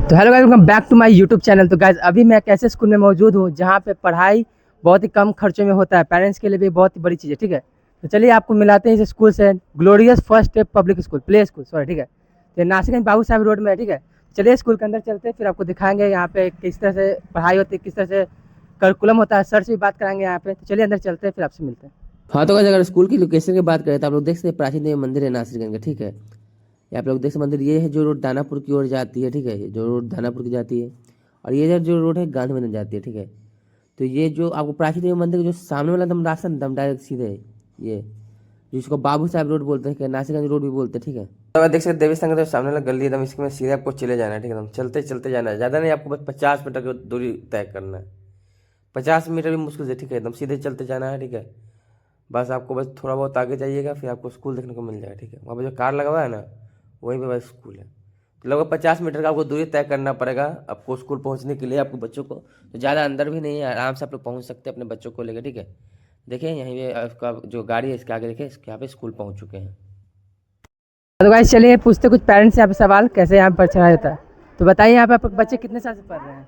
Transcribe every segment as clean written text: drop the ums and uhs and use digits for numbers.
तो hello guys, welcome back to my YouTube channel. तो guys अभी मैं एक ऐसे स्कूल में मौजूद हूँ जहाँ पे पढ़ाई बहुत ही कम खर्चों में होता है, पेरेंट्स के लिए भी बहुत ही बड़ी चीज़ है। ठीक है, तो चलिए आपको मिलाते हैं इस स्कूल से। Glorious first step public school, play school sorry, ठीक है। तो नासिकगंज बाबू साहब रोड में है। ठीक है, चलिए स्कूल के अंदर चलते हैं, फिर आपको दिखाएंगे यहाँ पे किस तरह से पढ़ाई होती है, किस तरह से करिकुलम होता है। सर से भी बात कराएंगे यहाँ पे। तो चलिए अंदर चलते हैं, फिर आपसे मिलते हैं। हाँ तो अगर स्कूल की लोकेशन की बात करें तो आप लोग देख सकते हैं प्राचीन देवी मंदिर है नासिरगंज का। ठीक है, ये आप लोग देख सकते मंदिर ये है जो रोड दानापुर की ओर जाती है। ठीक है, ये जो रोड दानापुर की जाती है और ये जो रोड है गांधी मैदान जाती है। ठीक है, तो ये जो आपको प्राचीन देवी मंदिर के जो सामने वाला दम रास्ता दम डायरेक्ट सीधे ये जिसको बाबू साहब रोड बोलते हैं, नासिरगंज रोड भी बोलते हैं। ठीक है, तो आप देख सकते देवी संघ सामने वाला गली एकदम इसके में सीधे आपको चले जाना है। ठीक है, चलते चलते जाना है, ज़्यादा नहीं, आपको बस 50 मीटर की दूरी तय करना है। 50 मीटर भी मुश्किल से। ठीक है, एकदम सीधे चलते जाना है। ठीक है, बस आपको बस थोड़ा बहुत आगे जाइएगा, फिर आपको स्कूल देखने को मिल जाएगा। ठीक है, वहाँ पे जो कार लगा हुआ है ना, वहीं पे बस स्कूल है। तो लगभग 50 मीटर का आपको दूरी तय करना पड़ेगा आपको स्कूल पहुँचने के लिए। आपको बच्चों को तो ज़्यादा अंदर भी नहीं है, आराम से आप लोग पहुँच सकते हैं अपने बच्चों को लेकर। ठीक है, देखिए यहीं पे आपका जो गाड़ी है इसके आगे देखिए, इसके यहाँ पे स्कूल पहुँच चुके हैं। तो गाइस चलिए पूछते कुछ पेरेंट्स से यहाँ पे सवाल, कैसे यहाँ पर पढ़ाई होता है। तो बताइए यहाँ पे आपके बच्चे कितने साल से पढ़ रहे हैं?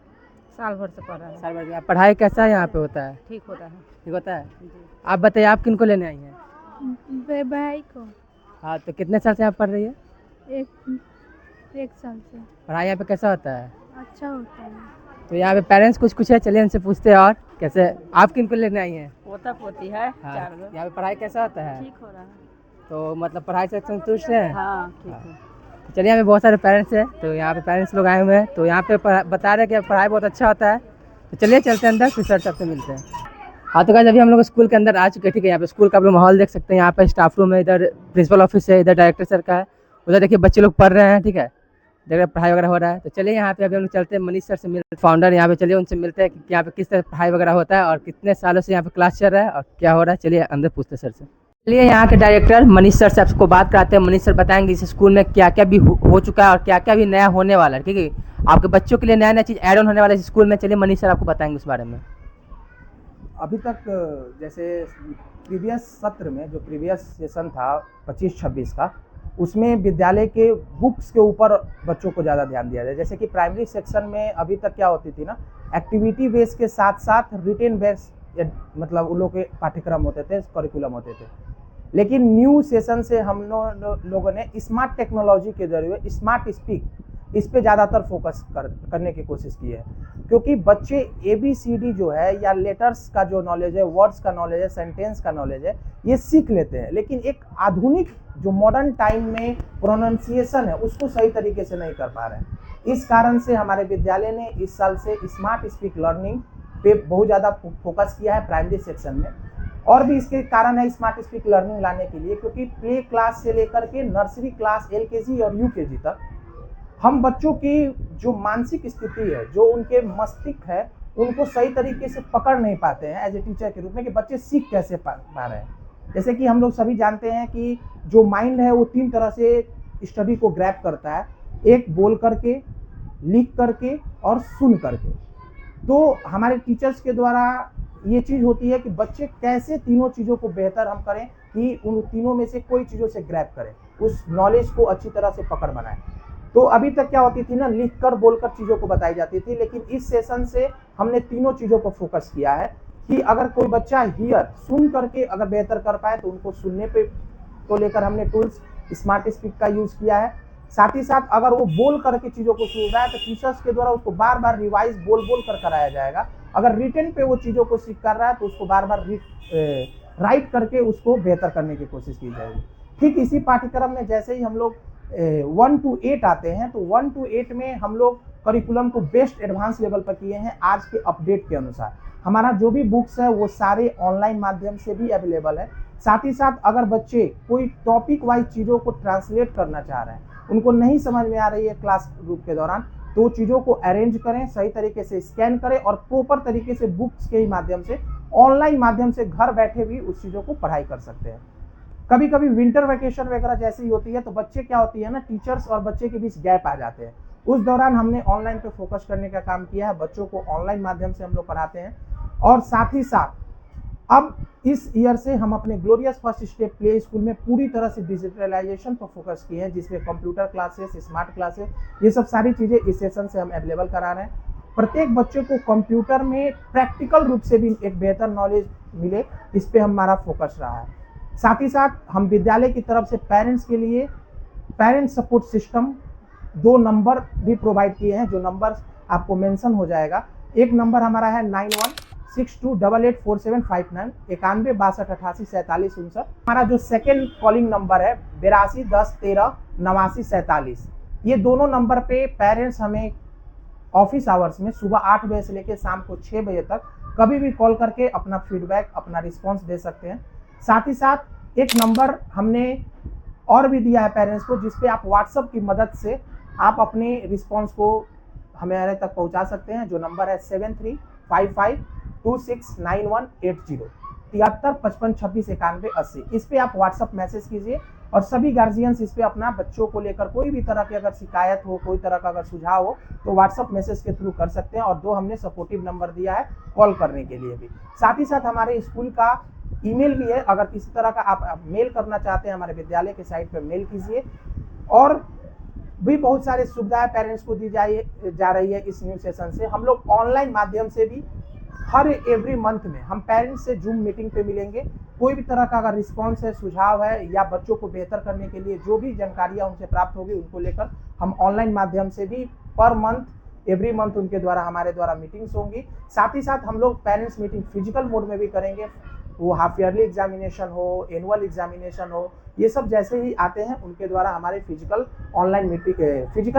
साल भर से पढ़ रहा है। साल भर से। पढ़ाई कैसा है यहाँ पे होता है? ठीक होता है ठीक होता है। जी। आप बताइए आप किनको लेने आई हैं? भाई को हाँ, तो कितने साल से आप पढ़ रही है? एक साल से। पढ़ाई यहाँ पे कैसा होता है? अच्छा होता है। तो यहाँ पे पेरेंट्स कुछ है, चलिए उनसे पूछते हैं। और कैसे आप किनको लेने आई हैं? पोता पोती है हाँ, 4 लोग। यहाँ पे पढ़ाई कैसा होता है? ठीक हो रहा है। तो मतलब पढ़ाई से संतुष्ट हैं? हाँ ठीक है। तो चलिए, यहाँ पे बहुत सारे पेरेंट्स हैं, तो यहाँ पे पेरेंट्स लोग आए हुए हैं, तो यहाँ पे बता रहे हैं कि पढ़ाई बहुत अच्छा होता है। तो चलिए चलते हैं अंदर, फिर सर सबसे मिलते हैं। हाँ तो गाइस अभी हम लोग स्कूल के अंदर आ चुके हैं। ठीक है, यहाँ पे स्कूल का आप लोग माहौल देख सकते हैं। यहाँ पे स्टाफ रूम है, इधर प्रिंसिपल ऑफिस है, इधर डायरेक्टर सर का है, उधर देखिए बच्चे लोग पढ़ रहे हैं। ठीक है, देख रहे पढ़ाई वगैरह हो रहा है। तो चलिए यहाँ पे अभी हम लोग चलते हैं, मनीष सर से मिलते, फाउंडर यहाँ पे, चलिए उनसे मिलते हैं कि यहाँ पे किस तरह पढ़ाई वगैरह होता है और कितने सालों से यहाँ पे क्लास चल रहा है और क्या हो रहा है। चलिए अंदर पूछते हैं सर से। चलिए यहाँ के डायरेक्टर मनीष सर से आपको बात कराते हैं। मनीष सर बताएंगे इस स्कूल में क्या क्या भी हो चुका है और क्या क्या भी नया होने वाला है। ठीक है, आपके बच्चों के लिए नया नया चीज़ ऐड ऑन होने वाला है इस स्कूल में। चलिए मनीष सर आपको बताएंगे उस बारे में। अभी तक जैसे प्रीवियस सत्र में जो प्रीवियस सेशन था 25-26 का, उसमें विद्यालय के बुक्स के ऊपर बच्चों को ज़्यादा ध्यान दिया जाए। जैसे कि प्राइमरी सेक्शन में अभी तक क्या होती थी ना, एक्टिविटी बेस के साथ साथ रिटेन बेस, मतलब उन लोग के पाठ्यक्रम होते थे, करिकुलम होते थे। लेकिन न्यू सेशन से हम लोगों ने स्मार्ट टेक्नोलॉजी के जरिए स्मार्ट स्पीक इस पे ज़्यादातर फोकस करने की कोशिश की है, क्योंकि बच्चे ABCD जो है या लेटर्स का जो नॉलेज है, वर्ड्स का नॉलेज है, सेंटेंस का नॉलेज है, ये सीख लेते हैं, लेकिन एक आधुनिक जो मॉडर्न टाइम में प्रोनाउंसिएशन है उसको सही तरीके से नहीं कर पा रहे हैं। इस कारण से हमारे विद्यालय ने इस साल से स्मार्ट स्पीक लर्निंग पे बहुत ज़्यादा फोकस किया है प्राइमरी सेक्शन में। और भी इसके कारण है स्मार्ट स्पीक लर्निंग लाने के लिए, क्योंकि प्ले क्लास से लेकर के नर्सरी क्लास, LKG और UKG तक हम बच्चों की जो मानसिक स्थिति है, जो उनके मस्तिष्क है, उनको सही तरीके से पकड़ नहीं पाते हैं एज ए टीचर के रूप में कि बच्चे सीख कैसे पा रहे हैं। जैसे कि हम लोग सभी जानते हैं कि जो माइंड है वो 3 तरह से स्टडी को ग्रैब करता है, एक बोल करके, लिख करके और सुन करके। तो हमारे टीचर्स के द्वारा ये चीज़ होती है कि बच्चे कैसे तीनों चीज़ों को बेहतर हम करें कि उन तीनों में से कोई चीज़ों से ग्रैब करें, उस नॉलेज को अच्छी तरह से पकड़ बनाएं। तो अभी तक क्या होती थी ना, लिख कर बोलकर चीज़ों को बताई जाती थी, लेकिन इस सेशन से हमने तीनों चीज़ों पर फोकस किया है कि अगर कोई बच्चा सुन करके अगर बेहतर कर पाए तो उनको सुनने पे को लेकर हमने टूल्स स्मार्ट स्पीक का यूज़ किया है। साथ ही साथ अगर वो बोल करके चीज़ों को सुन रहा है तो टीचर्स के द्वारा उसको बार बार रिवाइज बोल कर कराया जाएगा। अगर रिटन पे वो चीज़ों को सीख कर रहा है तो उसको बार बार राइट करके उसको बेहतर करने की कोशिश की जाएगी। ठीक इसी पाठ्यक्रम में जैसे ही हम लोग 1 to 8 आते हैं, तो 1 to 8 में हम लोग करिकुलम को बेस्ट एडवांस लेवल पर किए हैं। आज के अपडेट के अनुसार हमारा जो भी बुक्स है वो सारे ऑनलाइन माध्यम से भी अवेलेबल है। साथ ही साथ अगर बच्चे कोई टॉपिक वाइज चीज़ों को ट्रांसलेट करना चाह रहे हैं, उनको नहीं समझ में आ रही है क्लास रूप के दौरान, तो चीज़ों को अरेंज करें, सही तरीके से स्कैन करें और प्रॉपर तरीके से बुक्स के ही माध्यम से, ऑनलाइन माध्यम से घर बैठे भी उस चीज़ों को पढ़ाई कर सकते हैं। कभी कभी विंटर वैकेशन वगैरह जैसी होती है तो बच्चे क्या होती है ना, टीचर्स और बच्चे के बीच गैप आ जाते हैं। उस दौरान हमने ऑनलाइन पे फोकस करने का काम किया है, बच्चों को ऑनलाइन माध्यम से हम लोग पढ़ाते हैं। और साथ ही साथ अब इस ईयर से हम अपने glorious first step play school में पूरी तरह से डिजिटलाइजेशन पर फोकस किए हैं, जिसमें कंप्यूटर क्लासेस, स्मार्ट क्लासेस, ये सब सारी चीज़ें इस सेशन से हम अवेलेबल करा रहे हैं। प्रत्येक बच्चे को कंप्यूटर में प्रैक्टिकल रूप से भी एक बेहतर नॉलेज मिले, इस पे हमारा फोकस रहा है। साथ ही साथ हम विद्यालय की तरफ से पेरेंट्स के लिए पेरेंट्स सपोर्ट सिस्टम 2 नंबर भी प्रोवाइड किए हैं, जो नंबर आपको मेंशन हो जाएगा। एक नंबर हमारा है 9162884759, 9162884747। हमारा जो सेकेंड कॉलिंग नंबर है 8210138947। ये दोनों नंबर पे पेरेंट्स हमें ऑफिस आवर्स में सुबह 8 बजे से लेकर शाम को 6 बजे तक कभी भी कॉल करके अपना फीडबैक, अपना रिस्पांस दे सकते हैं। साथ ही साथ एक नंबर हमने और भी दिया है पेरेंट्स को, जिस पे आप व्हाट्सएप की मदद से आप अपने रिस्पांस को हमारे तक पहुंचा सकते हैं, जो नंबर है 7355269180, 7355269180। इस पे आप व्हाट्सएप मैसेज कीजिए और सभी गार्जियंस इस पे अपना बच्चों को लेकर कोई भी तरह की अगर शिकायत हो, कोई तरह का अगर सुझाव हो, तो व्हाट्सएप मैसेज के थ्रू कर सकते हैं। और 2 हमने सपोर्टिव नंबर दिया है कॉल करने के लिए भी। साथ ही साथ हमारे स्कूल का ईमेल भी है, अगर किसी तरह का आप मेल करना चाहते हैं हमारे विद्यालय के साइट पर मेल कीजिए। और भी बहुत सारी सुविधाएं पेरेंट्स को दी जा रही है इस न्यू सेशन से। हम लोग ऑनलाइन माध्यम से भी हर एवरी मंथ में हम पेरेंट्स से जूम मीटिंग पे मिलेंगे। कोई भी तरह का अगर रिस्पांस है, सुझाव है, या बच्चों को बेहतर करने के लिए जो भी जानकारियां उनसे प्राप्त होगी, उनको लेकर हम ऑनलाइन माध्यम से भी पर मंथ, एवरी मंथ उनके द्वारा हमारे द्वारा मीटिंग्स होंगी। साथ ही साथ हम लोग पेरेंट्स मीटिंग फिजिकल मोड में भी करेंगे, वो हाफ ईयरली एग्जामिनेशन हो, एनुअल एग्जामिनेशन हो, ये सब जैसे ही आते हैं उनके द्वारा हमारे फिजिकल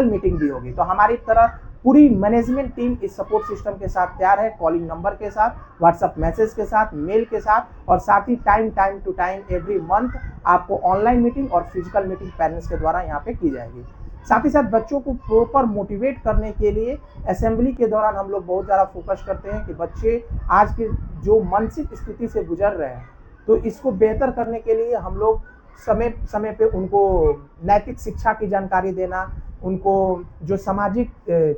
मीटिंग भी होगी। तो हमारी तरह पूरी मैनेजमेंट टीम इस सपोर्ट सिस्टम के साथ तैयार है, कॉलिंग नंबर के साथ, व्हाट्सएप मैसेज के साथ, मेल के साथ, और साथ ही time to time every month आपको ऑनलाइन मीटिंग और फिजिकल मीटिंग पेरेंट्स के द्वारा यहाँ पे की जाएगी। साथ ही साथ बच्चों को प्रॉपर मोटिवेट करने के लिए असेंबली के दौरान हम लोग बहुत ज़्यादा फोकस करते हैं कि बच्चे आज के जो मानसिक स्थिति से गुजर रहे हैं, तो इसको बेहतर करने के लिए हम लोग समय समय पे उनको नैतिक शिक्षा की जानकारी देना, उनको जो सामाजिक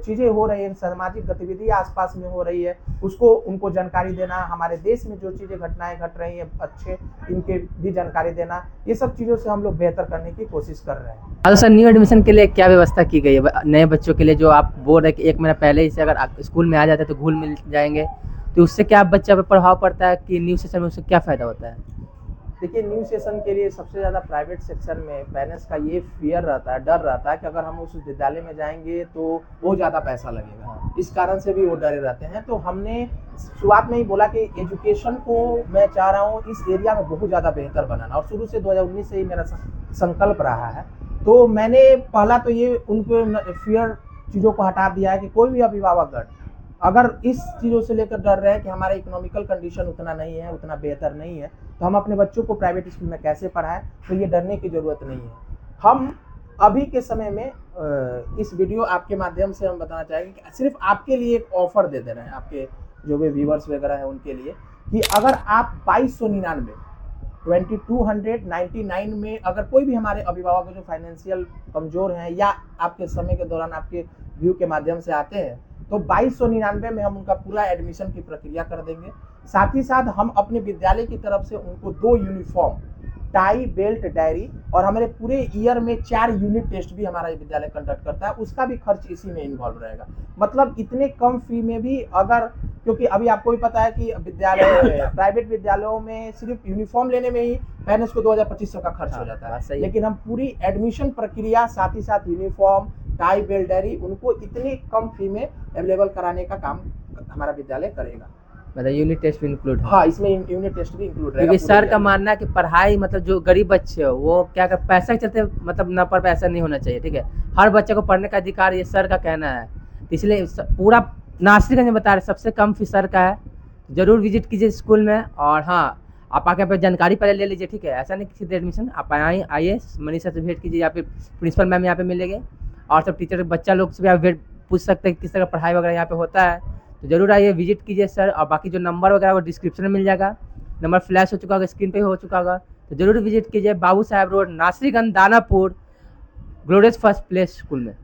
चीज़ें हो रही हैं, सामाजिक गतिविधि आसपास में हो रही है, उसको उनको जानकारी देना, हमारे देश में जो चीज़ें घटनाएं घट रही हैं अच्छे, इनके भी जानकारी देना, ये सब चीज़ों से हम लोग बेहतर करने की कोशिश कर रहे हैं। तो सर, न्यू एडमिशन के लिए क्या व्यवस्था की गई है नए बच्चों के लिए? जो आप बोल रहे कि 1 महीना पहले ही से अगर आप स्कूल में आ जाते तो घुल मिल जाएंगे, तो उससे क्या बच्चा पे प्रभाव पड़ता है कि न्यू सेशन में उससे क्या फ़ायदा होता है? देखिए, न्यू सेशन के लिए सबसे ज़्यादा प्राइवेट सेक्शन में पेरेंट्स का ये फियर रहता है, डर रहता है कि अगर हम उस विद्यालय में जाएंगे तो वो ज़्यादा पैसा लगेगा, इस कारण से भी वो डरे रहते हैं। तो हमने शुरुआत में ही बोला कि एजुकेशन को मैं चाह रहा हूँ इस एरिया में बहुत ज़्यादा बेहतर बनाना, और शुरू से 2019 से ही मेरा संकल्प रहा है। तो मैंने पहला तो ये उनको फियर चीज़ों को हटा दिया है कि कोई भी अभिभावकगण अगर इस चीज़ों से लेकर डर रहे हैं कि हमारा इकोनॉमिकल कंडीशन उतना नहीं है, उतना बेहतर नहीं है, तो हम अपने बच्चों को प्राइवेट स्कूल में कैसे पढ़ाएं, तो ये डरने की ज़रूरत नहीं है। हम अभी के समय में इस वीडियो आपके माध्यम से हम बताना चाहेंगे कि सिर्फ आपके लिए एक ऑफ़र दे दे रहे हैं, आपके जो भी व्यूवर्स वगैरह हैं उनके लिए, कि अगर आप 2299 में अगर कोई भी हमारे अभिभावक जो फाइनेंशियल कमज़ोर हैं या आपके समय के दौरान आपके व्यू के माध्यम से आते हैं, तो 2299 में हम उनका पूरा एडमिशन की प्रक्रिया कर देंगे। साथ ही साथ हम अपने विद्यालय की तरफ से उनको 2 यूनिफॉर्म, टाई, बेल्ट, डायरी, और हमारे पूरे ईयर में 4 यूनिट टेस्ट भी हमारा विद्यालय कंडक्ट करता है, उसका भी खर्च इसी में इन्वॉल्व रहेगा। मतलब इतने कम फी में भी अगर, क्योंकि अभी आपको भी पता है कि विद्यालय प्राइवेट विद्यालयों में सिर्फ यूनिफॉर्म लेने में ही पेरेंट्स को 2000-2500 का खर्च हो जाता है, लेकिन हम पूरी एडमिशन प्रक्रिया, साथ ही साथ यूनिफॉर्म, टाई, बेल्ट, डायरी, उनको इतनी कम फी में अवेलेबल कराने का काम हमारा विद्यालय करेगा। मतलब यूनिट टेस्ट भी इंक्लूड है? हाँ, इसमें यूनिट टेस्ट भी इंक्लूड रहेगा। क्योंकि सर का मानना है कि पढ़ाई, मतलब जो गरीब बच्चे हो वो क्या कर पैसा के चलते मतलब ना पढ़, ऐसा नहीं होना चाहिए, ठीक है। हर बच्चे को पढ़ने का अधिकार, ये सर का कहना है। इसलिए पूरा नासिरगंज में बता रहे सबसे कम फीस सर का है। ज़रूर विजिट कीजिए स्कूल में, और हाँ, आप आके पे जानकारी पहले ले लीजिए, ठीक है। ऐसा नहीं कि सीधे एडमिशन, आप आइए मनीष सर से भेंट कीजिए, या फिर प्रिंसिपल मैम यहाँ पे मिलेंगे, और सब टीचर बच्चा लोग से भी आप पूछ सकते हैं किस तरह पढ़ाई वगैरह यहाँ पे होता है। तो जरूर आइए, विजिट कीजिए सर। और बाकी जो नंबर वगैरह वो डिस्क्रिप्शन में मिल जाएगा, नंबर फ्लैश हो चुका होगा, स्क्रीन पे हो चुका होगा, तो जरूर विजिट कीजिए। बाबू साहब road, Nasriganj, Danapur, glorious first play school में।